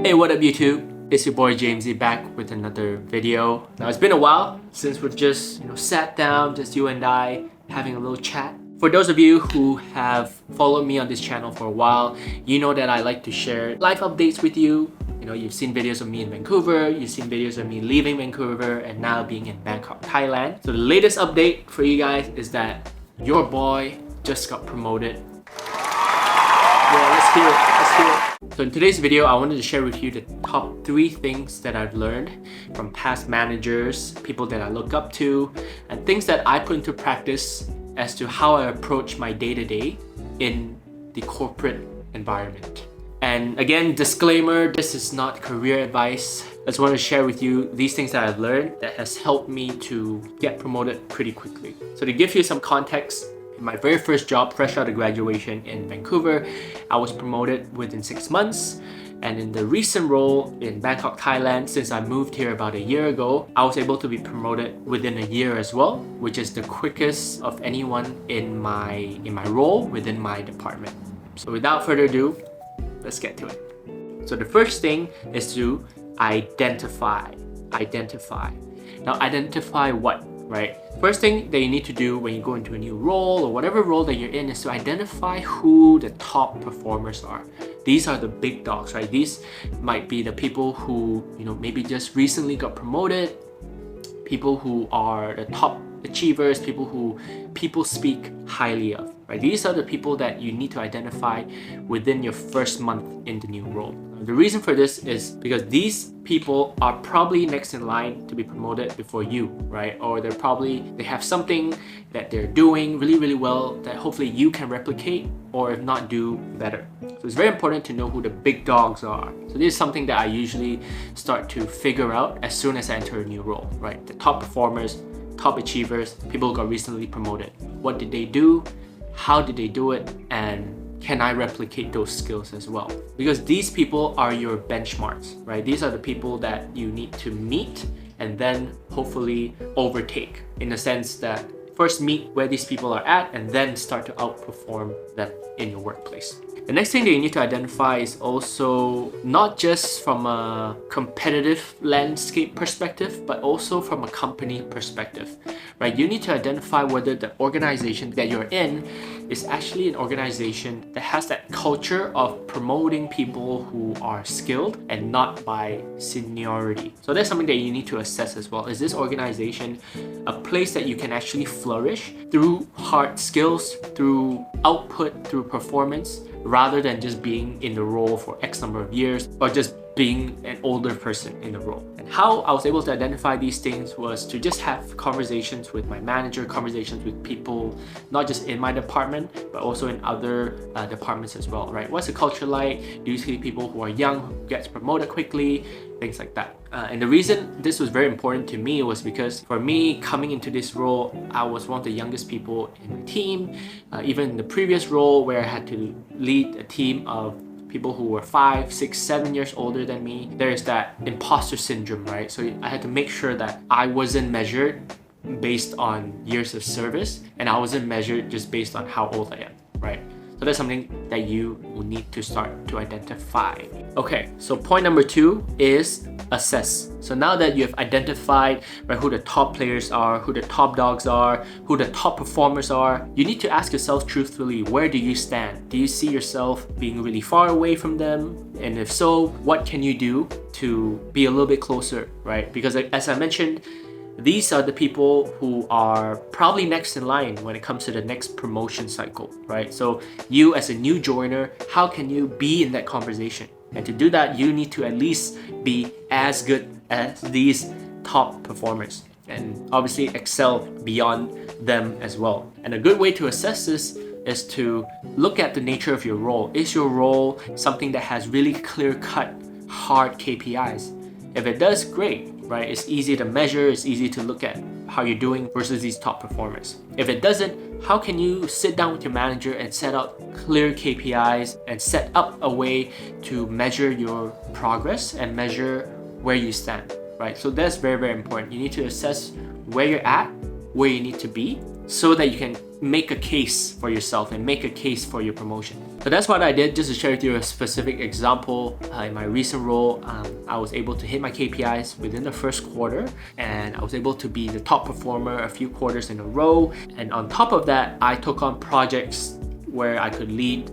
Hey, what up YouTube? It's your boy Jamesy back with another video. Now it's been a while since we've just sat down, just you and I having a little chat. For those of you who have followed me on this channel for a while, you know that I like to share life updates with you. You've seen videos of me in Vancouver, you've seen videos of me leaving Vancouver and now being in Bangkok, Thailand. So the latest update for you guys is that your boy just got promoted. Yeah, let's hear it. So in today's video, I wanted to share with you the top 3 things that I've learned from past managers, people that I look up to, and things that I put into practice as to how I approach my day-to-day in the corporate environment. And again, disclaimer, this is not career advice. I just want to share with you these things that I've learned that has helped me to get promoted pretty quickly. So to give you some context, in my very first job, fresh out of graduation in Vancouver, I was promoted within 6 months. And in the recent role in Bangkok, Thailand, since I moved here about a year ago, I was able to be promoted within a year as well, which is the quickest of anyone in my role within my department. So without further ado, let's get to it. So the first thing is to identify. Now identify what, right? First thing that you need to do when you go into a new role or whatever role that you're in is to identify who the top performers are. These are the big dogs, right? These might be the people who, maybe just recently got promoted, people who are the top achievers, people who people speak highly of, right? These are the people that you need to identify within your first month in the new role. The reason for this is because these people are probably next in line to be promoted before you, right? Or they have something that they're doing really well that hopefully you can replicate, or if not, do better. So it's very important to know who the big dogs are. So this is something that I usually start to figure out as soon as I enter a new role, right? The top performers, top achievers, people who got recently promoted. What did they do? How did they do it? And can I replicate those skills as well? Because these people are your benchmarks, right? These are the people that you need to meet and then hopefully overtake, in the sense that first meet where these people are at and then start to outperform them in your workplace. The next thing that you need to identify is also not just from a competitive landscape perspective, but also from a company perspective, right? You need to identify whether the organization that you're in is actually an organization that has that culture of promoting people who are skilled and not by seniority. So that's something that you need to assess as well. Is this organization a place that you can actually flourish through hard skills, through output, through performance, rather than just being in the role for X number of years or just being an older person in the role? And how I was able to identify these things was to just have conversations with my manager, conversations with people, not just in my department, but also in other departments as well, right? What's the culture like? Do you see people who are young who gets promoted quickly? Things like that. And the reason this was very important to me was because for me, coming into this role, I was one of the youngest people in the team. Even in the previous role where I had to lead a team of people who were 5, 6, 7 years older than me, there's that imposter syndrome, right? So I had to make sure that I wasn't measured based on years of service, and I wasn't measured just based on how old I am, right? So that's something that you will need to start to identify. Okay, so point number 2 is assess. So now that you have identified, right, who the top players are, who the top dogs are, who the top performers are, you need to ask yourself truthfully, where do you stand? Do you see yourself being really far away from them? And if so, what can you do to be a little bit closer, right? Because as I mentioned, these are the people who are probably next in line when it comes to the next promotion cycle, right? So you as a new joiner, how can you be in that conversation? And to do that, you need to at least be as good as these top performers and obviously excel beyond them as well. And a good way to assess this is to look at the nature of your role. Is your role something that has really clear-cut, hard KPIs? If it does, great, right? It's easy to measure, it's easy to look at how you're doing versus these top performers. If it doesn't, how can you sit down with your manager and set out clear KPIs and set up a way to measure your progress and measure where you stand, right? So that's very important. You need to assess where you're at, where you need to be, so that you can make a case for yourself and make a case for your promotion. So that's what I did. Just to share with you a specific example, in my recent role, I was able to hit my KPIs within the first quarter, and I was able to be the top performer a few quarters in a row. And on top of that, I took on projects where I could lead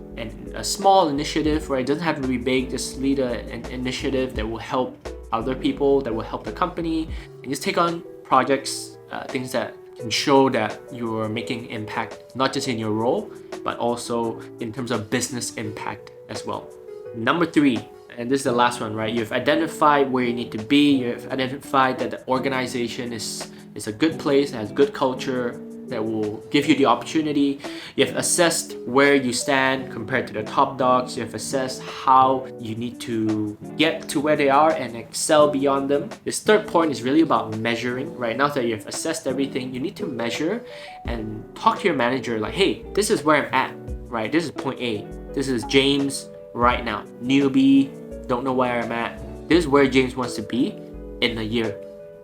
a small initiative, where it doesn't have to be big, just lead an initiative that will help other people, that will help the company, and just take on projects, things that can show that you're making impact, not just in your role, but also in terms of business impact as well. Number 3, and this is the last one, right? You've identified where you need to be. You've identified that the organization is a good place, has good culture, that will give you the opportunity. You've assessed where you stand compared to the top dogs. You've assessed how you need to get to where they are and excel beyond them. This third point is really about measuring. Right now that you've assessed everything, you need to measure and talk to your manager like, hey, this is where I'm at, right? This is point A. This is James right now. Newbie, don't know where I'm at. This is where James wants to be in a year.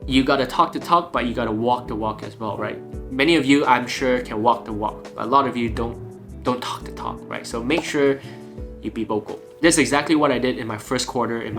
You gotta talk the talk, but you gotta walk the walk as well, right? Many of you, I'm sure, can walk the walk. A lot of you don't talk the talk, right? So make sure you be vocal. This is exactly what I did in my first quarter in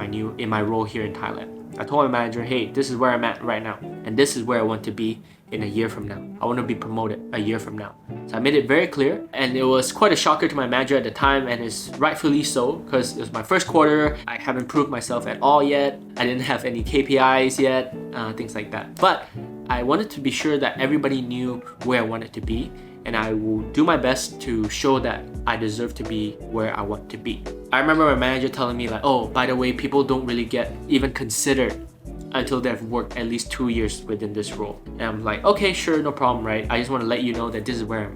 my role here in Thailand. I told my manager, hey, this is where I'm at right now, and this is where I want to be in a year from now. I want to be promoted a year from now. So I made it very clear, and it was quite a shocker to my manager at the time, and it's rightfully so, because it was my first quarter. I haven't proved myself at all yet. I didn't have any KPIs yet, things like that. But I wanted to be sure that everybody knew where I wanted to be, and I will do my best to show that I deserve to be where I want to be. I remember my manager telling me like, oh, by the way, people don't really get even considered until they've worked at least 2 years within this role. And I'm like, okay, sure, no problem, right? I just want to let you know that this is where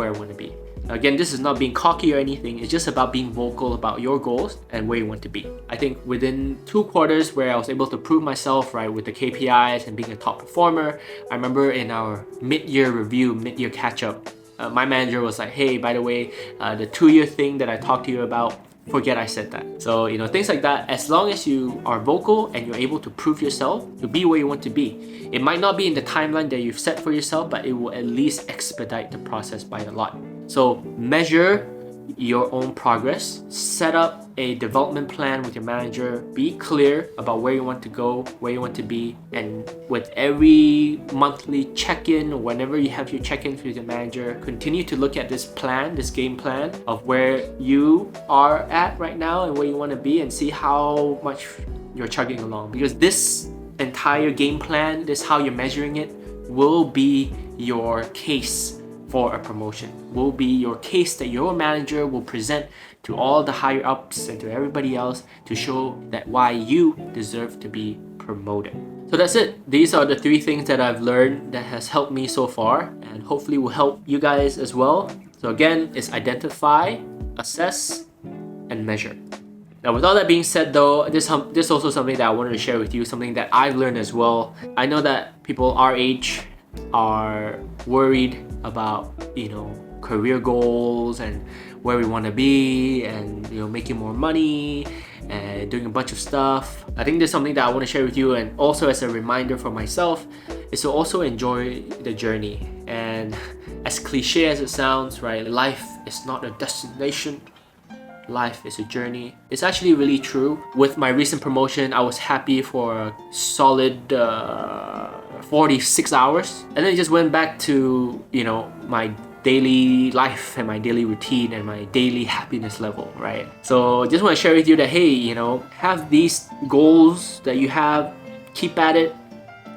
I want to be. Again, this is not being cocky or anything. It's just about being vocal about your goals and where you want to be. I think within 2 quarters where I was able to prove myself, right, with the KPIs and being a top performer, I remember in our mid-year review, mid-year catch-up, my manager was like, hey, by the way, the 2-year thing that I talked to you about, forget I said that. So, things like that, as long as you are vocal and you're able to prove yourself to be where you want to be, it might not be in the timeline that you've set for yourself, but it will at least expedite the process by a lot. So measure your own progress, set up a development plan with your manager, be clear about where you want to go, where you want to be, and with every monthly check-in or whenever you have your check-ins with your manager, continue to look at this plan, this game plan of where you are at right now and where you want to be, and see how much you're chugging along. Because this entire game plan, this how you're measuring it, will be your case for a promotion, will be your case that your manager will present to all the higher ups and to everybody else to show that why you deserve to be promoted. So that's it. These are the 3 things that I've learned that has helped me so far, and hopefully will help you guys as well. So again, it's identify, assess, and measure. Now with all that being said though, this is also something that I wanted to share with you, something that I've learned as well. I know that people our age are worried about career goals and where we want to be, and making more money and doing a bunch of stuff. I think there's something that I want to share with you, and also as a reminder for myself, is to also enjoy the journey. And as cliche as it sounds, right, life is not a destination, life is a journey. It's actually really true. With my recent promotion, I was happy for a solid 46 hours, and then it just went back to my daily life and my daily routine and my daily happiness level, right? So just want to share with you that, hey, have these goals that you have, keep at it,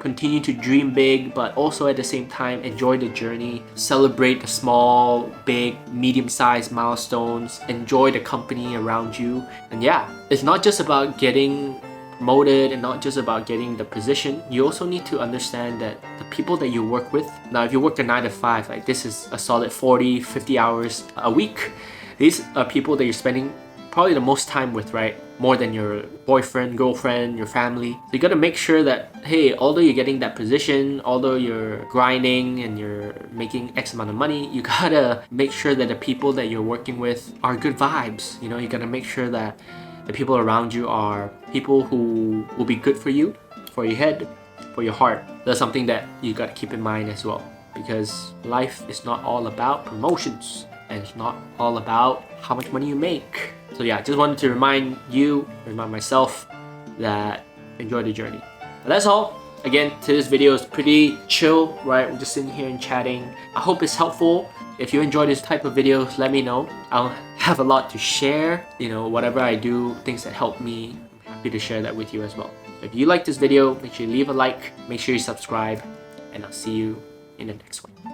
continue to dream big, but also at the same time enjoy the journey, celebrate the small, big, medium-sized milestones, enjoy the company around you. And yeah, it's not just about getting promoted and not just about getting the position. You also need to understand that the people that you work with, now if you work a 9 to 5, like this is a solid 40-50 hours a week, these are people that you're spending probably the most time with, right? More than your boyfriend, girlfriend, your family. So you gotta make sure that, hey, although you're getting that position, although you're grinding and you're making X amount of money, you gotta make sure that the people that you're working with are good vibes. You gotta make sure that the people around you are people who will be good for you, for your head, for your heart. That's something that you gotta keep in mind as well. because life is not all about promotions and it's not all about how much money you make. So yeah, just wanted to remind myself that enjoy the journey. But that's all. Again, today's video is pretty chill, right? We're just sitting here and chatting. I hope it's helpful. If you enjoy this type of videos, let me know. I'll have a lot to share. You know, whatever I do, things that help me, I'm happy to share that with you as well. So if you like this video, make sure you leave a like, make sure you subscribe, and I'll see you in the next one.